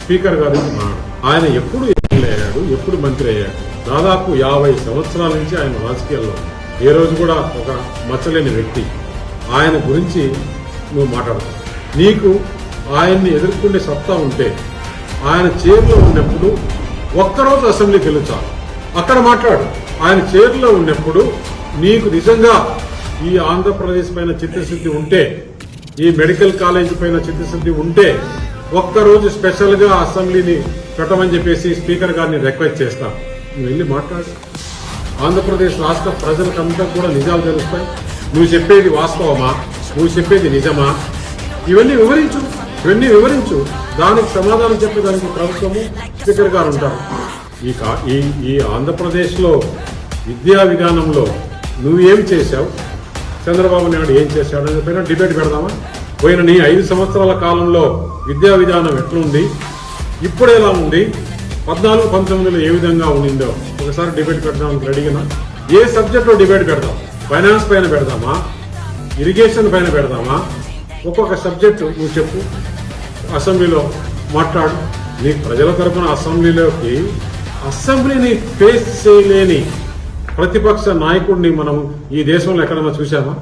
Speaker గారు ఆయన ఎప్పుడు ఎమ్మెల్యే అయ్యాడు, ఎప్పుడు మంత్రి అయ్యాడు? దాదాపు 50 సంవత్సరాల నుంచి ఆయన రాజకీయాల్లో ఏ రోజు కూడా ఒక మచ్చలేని వ్యక్తి. ఆయన గురించి నువ్వు మాట్లాడతావు. నీకు ఆయన్ని ఎదుర్కొనే సత్తా ఉంటే ఆయన చైర్లో ఉన్నప్పుడు ఒక్కరోజు అసెంబ్లీకి వెళ్ళొచ్చారు, అక్కడ మాట్లాడు. ఆయన చైర్లో ఉన్నప్పుడు నీకు నిజంగా ఈ ఆంధ్రప్రదేశ్ పైన చిత్తశుద్ధి ఉంటే, ఈ మెడికల్ కాలేజ్ పైన చిత్తశుద్ధి ఉంటే ఒక్కరోజు స్పెషల్ గా అసెంబ్లీని పెట్టమని చెప్పేసి స్పీకర్ గారిని రిక్వెస్ట్ చేస్తాం. నువ్వు వెళ్ళి మాట్లాడు. ఆంధ్రప్రదేశ్ రాష్ట్ర ప్రజలకంతా కూడా నిజాలు తెలుస్తాయి. నువ్వు చెప్పేది వాస్తవమా, నువ్వు చెప్పేది నిజమా, ఇవన్నీ వివరించు. దానికి సమాధానం చెప్పేదానికి ప్రభుత్వము స్పీకర్ గారు ఉంటారు. ఈ ఆంధ్రప్రదేశ్ లో విద్యా విధానంలో నువ్వేం చేశావు, చంద్రబాబు నాయుడు ఏం చేశాడు అనే పైన డిబేట్ పెడదామా? పోయిన నీ 5 సంవత్సరాల కాలంలో విద్యా విధానం ఎట్లుంది, ఇప్పుడు ఎలా ఉంది, 14-19లో ఏ విధంగా ఉండిందో ఒకసారి డిబేట్ పెట్టడానికి రెడీగా. ఏ సబ్జెక్ట్లో డిబేట్ పెడదాం? ఫైనాన్స్ పైన పెడదామా, ఇరిగేషన్ పైన పెడదామా? ఒక్కొక్క సబ్జెక్టు నువ్వు చెప్పు, అసెంబ్లీలో మాట్లాడు. నీ ప్రజల తరఫున అసెంబ్లీని ఫేస్ చేయలేని ప్రతిపక్ష నాయకుడిని మనం ఈ దేశంలో ఎక్కడన్నా చూసామా?